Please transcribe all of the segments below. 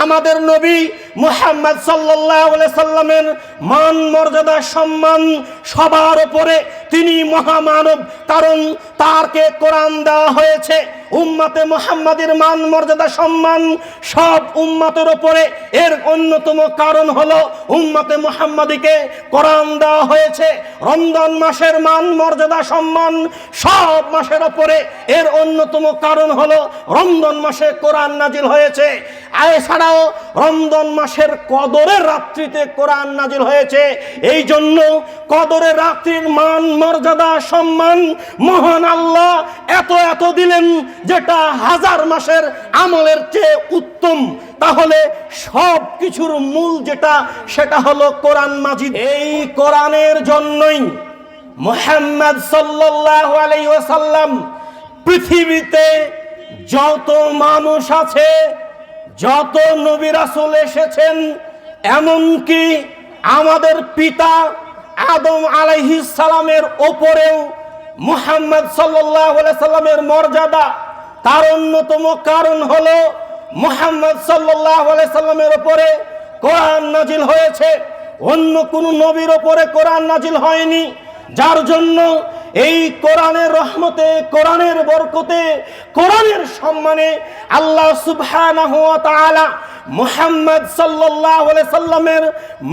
আমাদের নবী মুহাম্মদ সাল্লাল্লাহু আলাইহি সাল্লামের মান মর্যাদা সম্মান সবার উপরে, তিনি মহামানব, কারণ তারকে কোরআন দেওয়া হয়েছে। উম্মতে মুহাম্মাদের মান মর্যাদা সম্মান সব উম্মতের উপরে। এর অন্যতম কারণ হলো উম্মতে মুহাম্মাদিকে কোরআন দেওয়া হয়েছে। রমজান মাসের মান মর্যাদা সম্মান সব মাসের উপরে। এর অন্যতম কারণ হলো রমজান মাসে কোরআন নাজিল হয়েছে। এছাড়াও রমজান মাসের কদরের রাত্রিতে কোরআন নাজিল হয়েছে। এই জন্য কদরের রাত্রির মান মর্যাদা সম্মান মহান আল্লাহ এত এত দিলেন, যেটা হাজার মাসের আমলের চেয়ে উত্তম। তাহলে সব কিছুর মূল যেটা, সেটা হলো কোরআন মাজিদ। এই কোরআনের জন্যই মুহাম্মদ সাল্লাল্লাহু আলাইহি ওয়াসাল্লাম পৃথিবীতে যত মানুষ আছে, যত নবী রাসূল এসেছেন, এমনকি আমাদের পিতা আদম আলাইহিস সালামের ওপরেও মুহাম্মদ সাল্লাল্লাহু আলাইহি সাল্লামের মর্যাদা। তার অন্যতম কারণ হলো মুহাম্মদ সাল্লাল্লাহু আলাইহি সাল্লামের উপরে কোরআন নাজিল হয়েছে, অন্য কোন নবীর উপরে কোরআন নাজিল হয়নি। যার জন্য এই কোরআনের রহমতে, কোরআনের বরকতে, কোরআনের সম্মানে আল্লাহ সুবহানাহু ওয়া তাআলা মুহাম্মদ সাল্লাল্লাহু আলাইহি সাল্লামের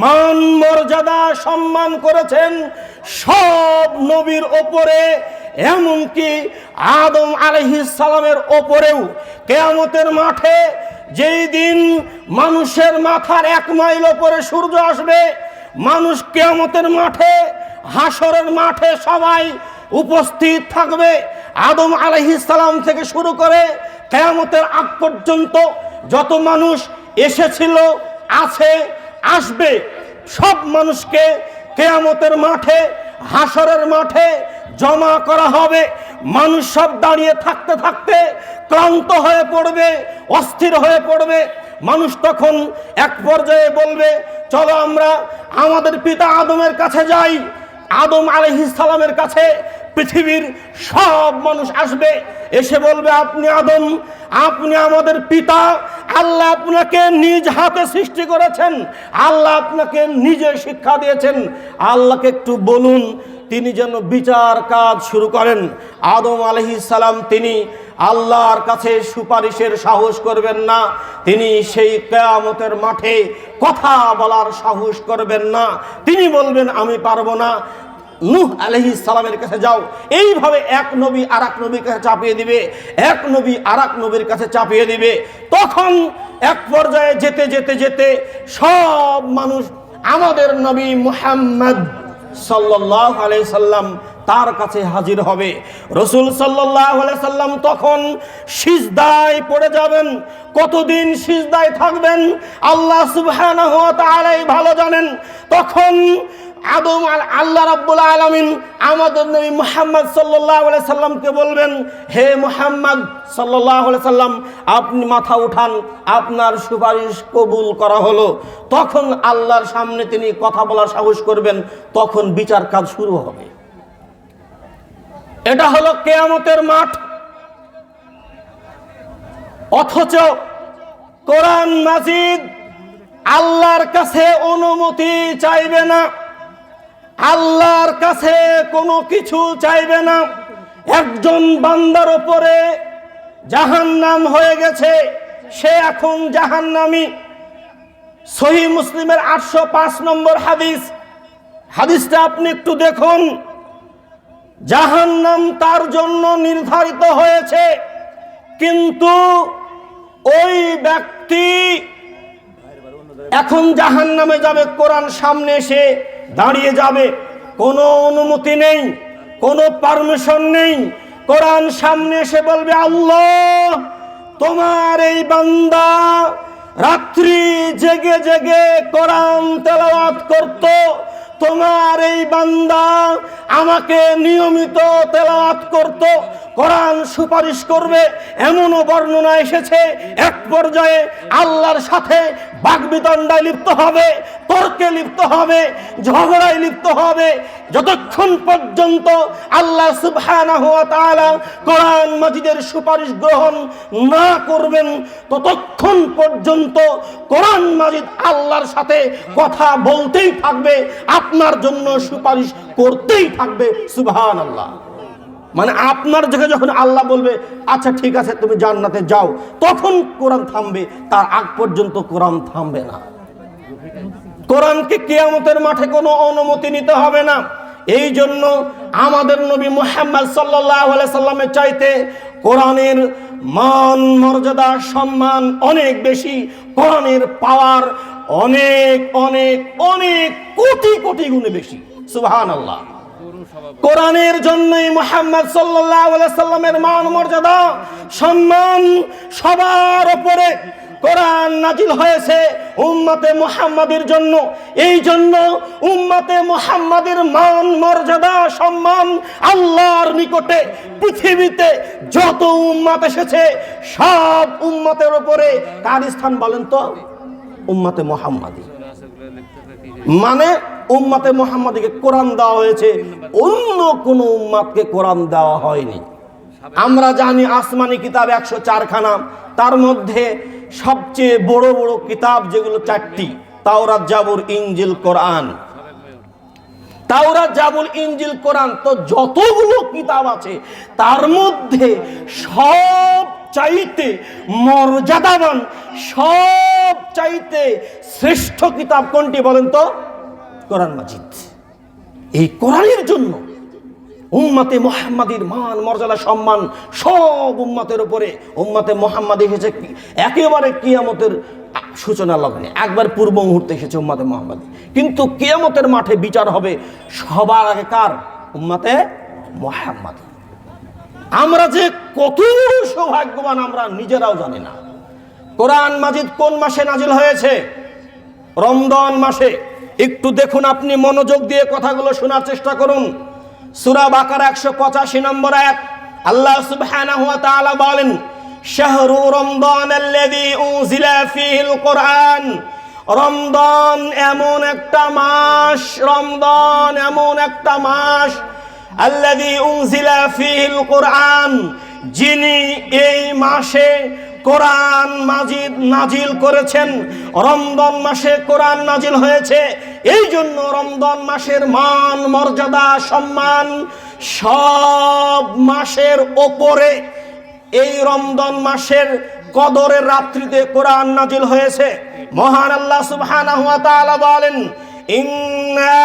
মান মর্যাদা সম্মান করেছেন সব নবীর উপরে, এমনকি আদম আলাইহিস সালামের উপরেও। কিয়ামতের মাঠে যেই দিন মানুষের মাথার 1 মাইল উপরে সূর্য আসবে, মানুষ কিয়ামতের মাঠে, হাসরের মাঠে সবাই উপস্থিত থাকবে। আদম আলাইহিস সালাম থেকে শুরু করে কিয়ামতের আগ পর্যন্ত যত মানুষ এসেছিল, আছে, আসবে, সব মানুষকে কিয়ামতের মাঠে, হাসরের মাঠে জমা করা হবে। মানুষ সব দাঁড়িয়ে থাকতে থাকতে ক্লান্ত হয়ে পড়বে, অস্থির হয়ে পড়বে। মানুষ তখন এক পর্যায়ে বলবে, চলো আমরা আমাদের পিতা আদমের কাছে যাই। আদম আলাইহিস সালামের কাছে পৃথিবীর সব মানুষ আসবে, এসে বলবে, আপনি আদম, আপনি আমাদের পিতা, আল্লাহ আপনাকে নিজ হাতে সৃষ্টি করেছেন, আল্লাহ আপনাকে নিজে শিক্ষা দিয়েছেন, আল্লাহকে একটু বলুন তিনি যেন বিচার কাজ শুরু করেন। আদম আলাইহিস সালাম তিনি আল্লাহর কাছে সুপারিশের সাহস করবেন না, তিনি সেই কিয়ামতের মাঠে কথা বলার সাহস করবেন না, তিনি বলবেন আমি পারবো না। নূহ আলাইহিস সালামের কাছে যাও। এইভাবে এক নবী আর এক নবীর কাছে চাপিয়ে দিবে, এক নবী আর এক নবীর কাছে চাপিয়ে দিবে। তখন এক পর্যায়ে যেতে যেতে যেতে সব মানুষ আমাদের নবী মুহাম্মদ সাল্লাল্লাহু আলাইহি সাল্লাম তার কাছে হাজির হবে। রাসূল সাল্লাল্লাহু আলাইহি সাল্লাম তখন সিজদায় পড়ে যাবেন। কতদিন সিজদায় থাকবেন আল্লাহ সুবহানাহু ওয়া তাআলাই ভালো জানেন। তখন আদম আল্লাহ রাব্বুল আলামিন আমাদের নবী মুহাম্মদ সাল্লাল্লাহু আলাইহি সাল্লামকে বলবেন, হে মুহাম্মদ সাল্লাল্লাহু আলাইহি সাল্লাম, আপনি মাথা উঠান, আপনার সুপারিশ কবুল করা হলো। তখন আল্লাহর সামনে তিনি কথা বলার সাহস করবেন, তখন বিচার কাজ শুরু হবে। এটা হলো কিয়ামতের মাঠ। অথচ কোরআন মাজিদ আল্লাহর কাছে অনুমতি চাইবে না, আল্লাহর কাছে কোনো কিছু চাইবে না। একজন বান্দার উপরে জাহান্নাম হয়ে গেছে, সে এখন জাহান্নামী। সহিহ মুসলিমের 805 নম্বর হাদিস, হাদিসটা আপনি একটু দেখুন। জাহান্নাম তার জন্য নির্ধারিত হয়েছে, কিন্তু ওই ব্যক্তি এখন জাহান্নামে যাবে। কোরআন সামনে এসে দাঁড়িয়ে যাবে, কোনো অনুমতি নেই, কোনো পারমিশন নেই। কোরআন সামনে এসে বলবে, আল্লাহ তোমার এই বান্দা রাত্রি জেগে জেগে কোরআন তেলাওয়াত করত, তোমার এই বান্দা আমাকে নিয়মিত তেলাওয়াত করত, কোরআন সুপারিশ করবে এমনও বর্ণনা এসেছে। এক পর্যায়ে আল্লাহর সাথে বাগবিতণ্ডায় লিপ্ত হবে, তর্কে লিপ্ত হবে, ঝগড়ায় লিপ্ত হবে। যতক্ষণ পর্যন্ত আল্লাহ সুবহানাহু ওয়া তাআলা কোরআন মাজিদের সুপারিশ গ্রহণ না করবেন, ততক্ষণ পর্যন্ত কোরআন মাজিদ আল্লাহর সাথে কথা বলতেই থাকবে, আপনার জন্য সুপারিশ করতেই থাকবে। সুবহানাল্লাহ। মানে আপনার জায়গায় যখন আল্লাহ বলবে আচ্ছা ঠিক আছে তুমি জান্নাতে যাও, তখন কোরআন থামবে, তার আগ পর্যন্ত কোরআন থামবে না। কোরআনকে কিয়ামতের মাঠে কোনো অনুমতি নিতে হবে না। এই জন্য আমাদের নবী মুহাম্মদ সাল্লাল্লাহু আলাইহি সাল্লামের চাইতে কোরআনের মান মর্যাদা সম্মান অনেক বেশি, কোরআনের পাওয়ার অনেক অনেক অনেক কোটি কোটি গুণে বেশি। সুবহানাল্লাহ। কোরআনের জন্যই মুহাম্মদ সাল্লাল্লাহু আলাইহি সাল্লামের মান মর্যাদা সম্মান সবার উপরে। কোরআন নাজিল হয়েছে উম্মতে মুহাম্মাদের জন্য। এই জন্য উম্মতে মুহাম্মাদের মান মর্যাদা সম্মান আল্লাহর নিকটে পৃথিবীতে যত উম্মত এসেছে সব উম্মতের উপরে কার স্থান বলেন তো? উম্মতে মুহাম্মাদি। মানে উম্মতে মুহাম্মাদিকে কোরআন দেওয়া হয়েছে, অন্য কোন উম্মতকে কোরআন দেওয়া হয়নি। আমরা জানি আসমানি কিতাব 104 খানা, তার মধ্যে সবচেয়ে বড় বড় কিতাব যেগুলো 4টি, তাওরাত জাবুর ইনজিল কোরআন। তাওরাত জাবুর ইনজিল কোরআন, তো যতগুলো কিতাব আছে তার মধ্যে সব চাইতে মর্যাদাবান, সব চাইতে শ্রেষ্ঠ কিতাব কোনটি বলেন তো? কোরআন মাজিদ। এই কোরআনের জন্য উম্মতে মুহাম্মাদির মান মর্যাদা সম্মান সব উম্মতের উপরে। উম্মতে মুহাম্মাদি এসেছে একেবারে কিয়ামতের সূচনা লগ্নে, একবার পূর্ব মুহূর্তে এসেছে উম্মতে মুহাম্মাদি। কিন্তু কিয়ামতের মাঠে বিচার হবে সবার আগে কার? উম্মতে মুহাম্মাদি। আমরা যে কত সৌভাগ্যবান আমরা নিজেরাও জানি না। কোরআন মাজিদ কোন মাসে নাজিল হয়েছে? রমজান মাসে। একটু দেখুন, আপনি মনোযোগ দিয়ে কথাগুলো শোনার চেষ্টা করুন। সূরা বাকারা 185 নম্বর আয়াত, আল্লাহ সুবহানাহু ওয়া তাআলা বলেন, শাহরু রমদানাল্লাযী উনজিলা ফীহিল কুরআন। রমজান এমন একটা মাস, রমজান এমন একটা মাস, আল্লাযী উনজিলা ফীহিল কুরআন, যিনি এই মাসে কোরআন মাজিদ নাজিল করেছেন। রমজান মাসে কোরআন নাজিল হয়েছে, এই জন্য রমজান মাসের মান মর্যাদা সম্মান সব মাসের ওপরে। এই রমজান মাসের কদরের রাত্রিতে কোরআন নাজিল হয়েছে। মহান আল্লাহ সুবহানাহু ওয়া তাআলা বলেন, ইন্না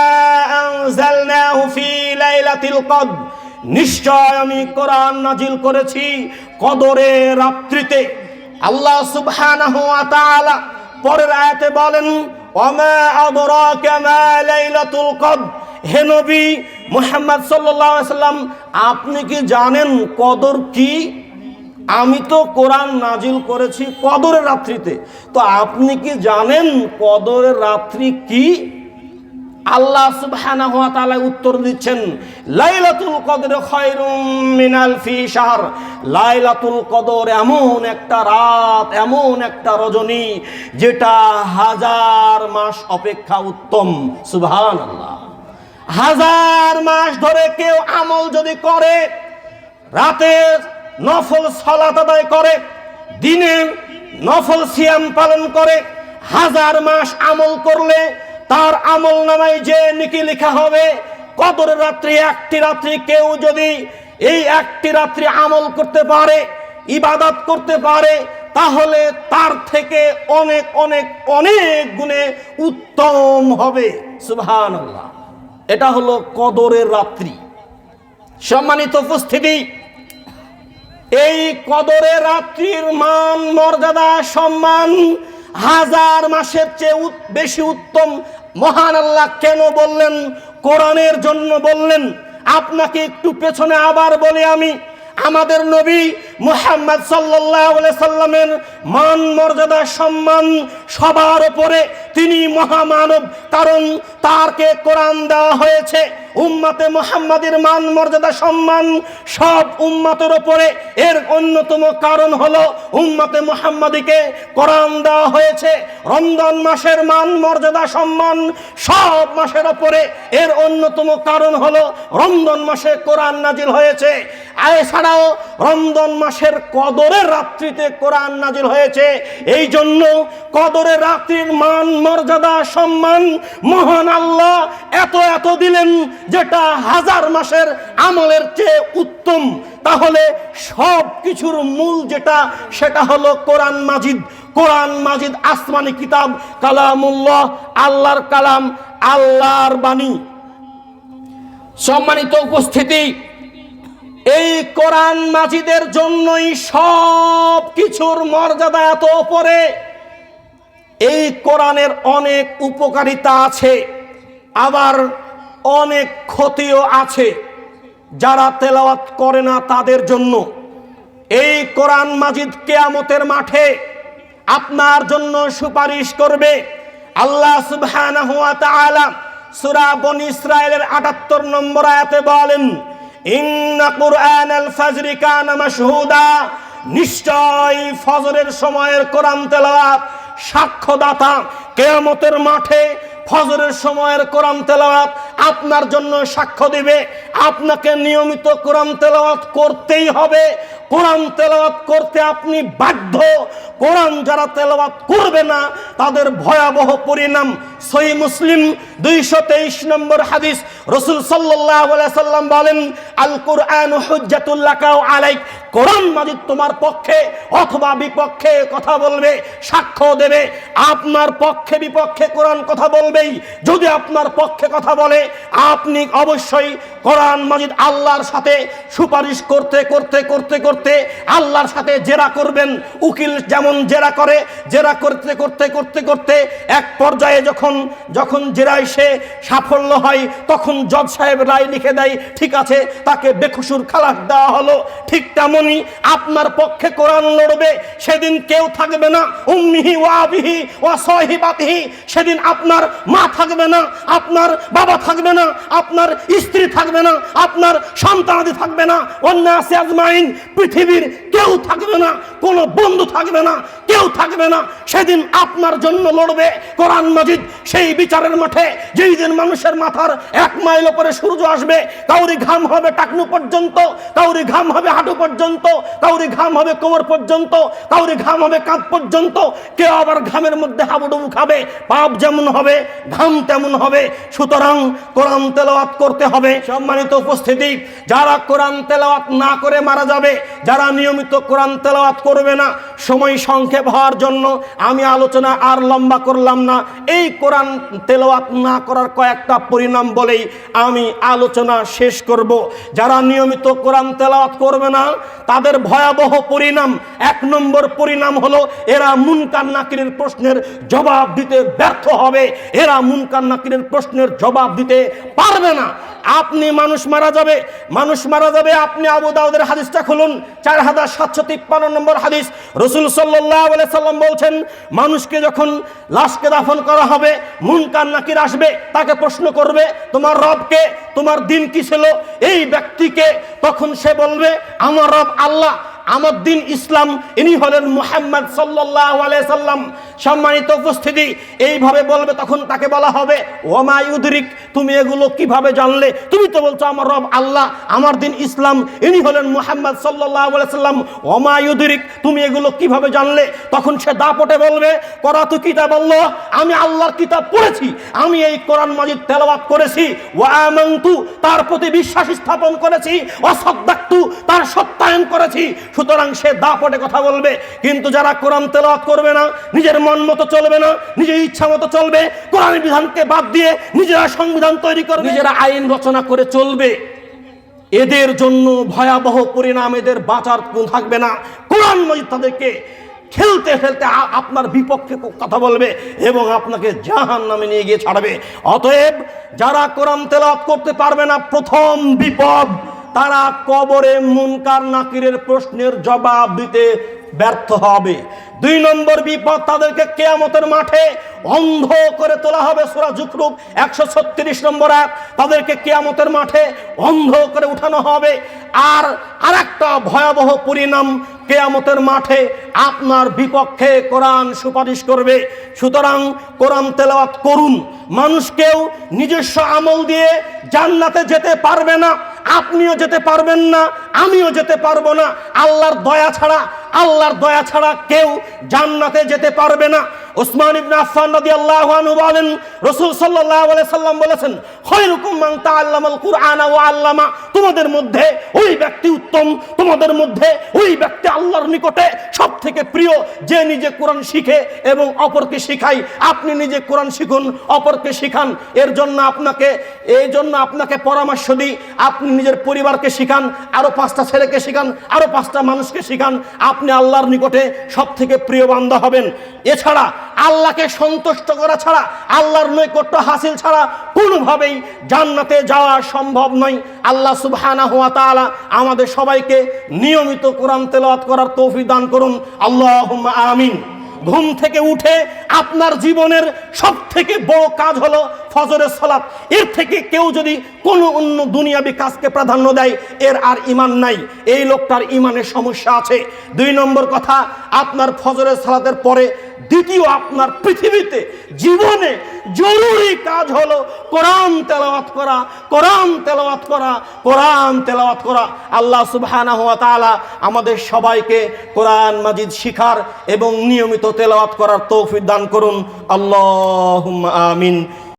আনজালনাহু ফি লাইলাতিল কদর, নিশ্চয় আমি কোরআন নাজিল করেছি কদরের রাত্রিতে। আল্লাহ সুবহানাহু ওয়া তাআলা পরের আয়াতে বলেন, ওয়ামা আদরাকা মা লাইলাতুল কদর। হে নবী মুহাম্মদ সাল্লাল্লাহু আলাইহি সাল্লাম, আপনি কি জানেন কদর কি? আমি তো কোরআন নাজিল করেছি কদরের রাত্রিতে, তো আপনি কি জানেন কদরের রাত্রি কি? আল্লাহ সুবহানাহু ওয়া তাআলা উত্তর দিচ্ছেন, লাইলাতুল কদর খায়রুম মিন আলফি শাহর। লাইলাতুল কদর এমন একটা রাত, এমন একটা রজনী যেটা 1000 মাস অপেক্ষা উত্তম। সুবহানাল্লাহ। 1000 মাস ধরে কেউ আমল যদি করে, রাতে নফল সালাত আদায় করে, দিনে নফল সিয়াম পালন করে, 1000 মাস আমল করলে তার আমল নামায় যে নেকি লেখা হবে। কদরের রাত্রি, একটি রাত্রি কেউ যদি এই একটি রাত্রি আমল করতে পারে, ইবাদত করতে পারে, তাহলে তার থেকে অনেক অনেক অনেক গুণে উত্তম হবে। সুবহানাল্লাহ। এটা হলো কদরের রাত্রি। সম্মানিত উপস্থিতি, এই কদরের রাত্রির মান মর্যাদা সম্মান 1000 মাসের চেয়ে বেশি উত্তম। মহান আল্লাহ কেন বললেন? কোরআনের জন্য বললেন। আপনাকে একটু পেছনে আবার বলি আমি, আমাদের নবী মুহাম্মদ সাল্লাল্লাহু আলাইহি সাল্লামের মান মর্যাদা সম্মান সবার উপরে। তিনি মহামানব, কারণ তারকে কোরআন দেওয়া হয়েছে। উম্মতে মুহাম্মাদের মান মর্যাদা সম্মান সব উম্মতের উপরে। এর অন্যতম কারণ হলো উম্মতে মুহাম্মাদিকে কোরআন দেওয়া হয়েছে। রমজান মাসের মান মর্যাদা সম্মান সব মাসের উপরে। এর অন্যতম কারণ হলো রমজান মাসে কোরআন নাজিল হয়েছে। এছাড়াও রমজান মাসের কদরের রাত্রিতে কোরআন নাজিল হয়েছে। এই জন্য কদরের রাত্রির মান মর্যাদা সম্মান মহান আল্লাহ এত এত দিলেন, যেটা হাজার মাসের আমলের চেয়ে উত্তম। তাহলে সব কিছুর মূল যেটা, সেটা হলো কোরআন মাজিদ। কোরআন মাজিদ আসমানি কিতাব, কালামুল্লাহ, আল্লাহর কালাম, আল্লাহর বাণী। সম্মানিত উপস্থিতি, এই কোরআন মাজিদের জন্যই সব কিছুর মর্যাদা এত উপরে। এই কোরআনের অনেক উপকারিতা আছে, আবার অনেক ক্ষতিও আছে যারা তেলাওয়াত করে না তাদের জন্য। এই কোরআন মাজিদ কিয়ামতের মাঠে আপনার জন্য সুপারিশ করবে। আল্লাহ সুবহানাহু ওয়া তাআলা সূরা বনী ইসরাঈলের ৭৮ নম্বর আয়াতে বলেন, ইন্না কুরআনাল ফাজরি কানা মাশহুদা, নিশ্চয় ফজরের সময়ের কোরআন তেলাওয়াত সাক্ষ্যদাতা। কিয়ামতের মাঠে ফজরের সময়ের কোরআন তেলাওয়াত আপনার জন্য সাক্ষ্য দিবে। আপনাকে নিয়মিত কোরআন তেলাওয়াত করতেই হবে। কোরআন তেলাওয়াত করতে আপনি বাধ্য। কোরআন যারা তেলাওয়াত করবে না তাদের ভয়াবহ পরিণাম। সহিহ মুসলিম 223 নম্বর হাদিস, রাসূল সাল্লাল্লাহু আলাইহি সাল্লাম বলেন, আল কুরআনু হুজ্জাতুল লাকা ওয়া আলাইক। কোরআন মাজিদ তোমার পক্ষে অথবা বিপক্ষে কথা বলবে, সাক্ষ্য দেবে। আপনার পক্ষে বিপক্ষে কোরআন কথা বলবেই। যদি আপনার পক্ষে কথা বলে, আপনি অবশ্যই কোরআন মাজিদ আল্লাহর সাথে সুপারিশ করতে করতে করতে করতে আল্লাহর সাথে জেরা করবেন। উকিল যেমন জেরা করে, জেরা করতে করতে করতে করতে এক পর্যায়ে যখন জেরায় সে সাফল্য হয়, তখন জজ সাহেব রায় লিখে দেয়, ঠিক আছে, তাকে বেকসুর খালাস দেওয়া হলো। ঠিক তেমনি আপনার পক্ষে কোরআন লড়বে, সেদিন কেউ থাকবে না। উম্মিহি ওয়া আবিহি ওয়া সাহিবাতিহি, সেদিন আপনার মা থাকবে না, আপনার বাবা থাকবে না, আপনার স্ত্রী থাকবে না, আপনার সন্তানাদি থাকবে না, ওয়ান্নাসি আজমাইন, পৃথিবীর কেউ থাকবে না, কোনো বন্ধু থাকবে না, কেউ থাকবে না। সেদিন আপনার জন্য লড়বে কোরআন মাজিদ। সেই বিচারের মাঠে যেই দিন মানুষের মাথার 1 মাইল উপরে সূর্য আসবে, কাউরি ঘাম হবে টাকনু পর্যন্ত, কাউরি ঘাম হবে হাঁটু পর্যন্ত, কাউরি ঘাম হবে কোমর পর্যন্ত, কাউরি ঘাম হবে কাঁধ পর্যন্ত, কেউ আবার ঘামের মধ্যে হাবুডুবু খাবে। পাপ যেমন হবে ঘাম তেমন হবে। সুতরাং কোরআন তেলাওয়াত করতে হবে। সম্মানিত উপস্থিতি, যারা কোরআন তেলাওয়াত না করে মারা যাবে, যারা নিয়মিত কোরআন তেলাওয়াত করবে না, সময় সংক্ষেপ হওয়ার জন্য আমি আলোচনা আর লম্বা করলাম না। এই কোরআন তেলাওয়াত না করার কয়েকটা পরিণাম বলেই আমি আলোচনা শেষ করব। যারা নিয়মিত কোরআন তেলাওয়াত করবে না তাদের ভয়াবহ পরিণাম, 1 নম্বর পরিণাম হলো এরা মুনকার নাকিরের প্রশ্নের জবাব দিতে ব্যর্থ হবে। এরা মুনকার নাকিরের প্রশ্নের জবাব দিতে পারবে না। আপনি মানুষ মারা যাবে। আপনি আবু দাউদের হাদিসটা খুলুন, 4753 নম্বর হাদিস। রাসূল সাল্লাল্লাহু আলাইহি সাল্লাম বলছেন, মানুষকে যখন লাশকে দাফন করা হবে, মুনকার নাকির আসবে, তাকে প্রশ্ন করবে, তোমার রবকে, তোমার দিন কি ছিল? এই ব্যক্তিকে তখন সে বলবে, আমার রব আল্লাহ, আমার দিন ইসলাম, ইনি হলেন মুহাম্মদ সাল্লাল্লাহু আলাইহি সাল্লাম। সম্মানিত উপস্থিতি, এইভাবে বলবে, তখন তাকে বলা হবে, ওমা ইউদরিক, তুমি এগুলো কিভাবে জানলে? তুমি তো বলছো আমার রব আল্লাহ, আমার দিন ইসলাম, ইনি হলেন মুহাম্মদ সাল্লাল্লাহু আলাইহি সাল্লাম। ওমা ইউদরিক, তুমি এগুলো কিভাবে জানলে? তখন সে দাপটে বলবে, করাতু কিতাবাল্লাহ, আমি আল্লাহর কিতাব পড়েছি, আমি এই কোরআন মাজিদ তেলাওয়াত করেছি, ওয়া আমানতু, তার প্রতি বিশ্বাস স্থাপন করেছি, ওয়া সাদ্দাকতু, তার সত্যায়ন করেছি। সুতরাং সে দাপটে কথা বলবে। কিন্তু যারা কোরআন তেলাওয়াত করবে না, নিজের মন মতো চলবে না, নিজের ইচ্ছা মতো চলবে, কোরআনের বিধানকে বাদ দিয়ে নিজেরা সংবিধান তৈরি করবে, নিজেরা আইন রচনা করে চলবে, এদের জন্য ভয়াবহ পরিণাম, এদের বাঁচার থাকবে না। কোরআন মাজিদ তাদেরকে খেলতে ফেলতে আপনার বিপক্ষে কথা বলবে এবং আপনাকে জাহান্নামে নিয়ে গিয়ে ছাড়বে। অতএব যারা কোরআন তেলাওয়াত করতে পারবে না, প্রথম বিপদ, তারা কবরে মুনকার নাকিরের প্রশ্নের জবাব দিতে ব্যর্থ হবে। দুই নম্বর বিপদ, তাদেরকে কিয়ামতের মাঠে অন্ধ করে তোলা হবে। সূরা যুখরুফ 136 নম্বর আয়াত। তাদেরকে কিয়ামতের মাঠে অন্ধ করে উঠানো হবে। আর আরেকটা ভয়াবহ পরিণাম, কিয়ামতের মাঠে আপনার বিপক্ষে কোরআন সুপারিশ করবে। সুতরাং কোরআন তেলাওয়াত করুন। মানুষ কেউ নিজস্ব আমল দিয়ে জান্নাতে যেতে পারবে না, আপনিও যেতে পারবেন না, আমিও যেতে পারবো না। আল্লাহর দয়া ছাড়া কেউ জান্নাতে যেতে পারবে না। উসমান ইবনে আফফান রাদিয়াল্লাহু আনহু বলেন, রাসূল সাল্লাল্লাহু আলাইহি সাল্লাম বলেছেন, খায়রুকুম মান তাআল্লামাল কুরআনা ওয়া আল্লামা। তোমাদের মধ্যে ওই ব্যক্তি উত্তম, তোমাদের মধ্যে ওই ব্যক্তি আল্লাহর নিকটে সবথেকে প্রিয় যে নিজে কোরআন শিখে এবং অপরকে শিখায়। আপনি নিজে কোরআন শিখুন, অপরকে শিখান। এই জন্য আপনাকে পরামর্শ দিই, আপনি নিজের পরিবারকে শিখান, আরো 5টা ছেলেকে শিখান, আরো 5টা মানুষকে শিখান। আপনি আল্লাহর নিকটে সবথেকে প্রিয় বান্দা হবেন। এছাড়া আল্লাহকে সন্তুষ্ট করা ছাড়া, আল্লাহর নৈকট্য হাসিল ছাড়া কোনোভাবেই জান্নাতে যাওয়া সম্ভব নয়। আল্লাহ সুবহানাহু ওয়া তাআলা আমাদের সবাইকে নিয়মিত কোরআন তেলাওয়াত করার তৌফিক দান করুন। আল্লাহুম্মা আমিন। ঘুম থেকে উঠে আপনার জীবনের সবথেকে বড় কাজ হলো ফজরের সালাত। এর থেকে কেউ যদি কোনো অন্য দুনিয়াবি কাজকে প্রাধান্য দেয়, এর আর ঈমান নাই, এই লোকটার ঈমানের সমস্যা আছে। 2 নম্বর কথা, আপনার ফজরের সালাতের পরে দ্বিতীয় আপনার পৃথিবীতে জীবনে জরুরি কাজ হলো কোরআন তেলাওয়াত করা, কোরআন তেলাওয়াত করা, কোরআন তেলাওয়াত করা। আল্লাহ সুবহানাহু ওয়া তাআলা আমাদের সবাইকে কোরআন মাজিদ শিখার এবং নিয়মিত তেলাওয়াত করার তৌফিক দান করুন। আল্লাহুম্মা আমিন।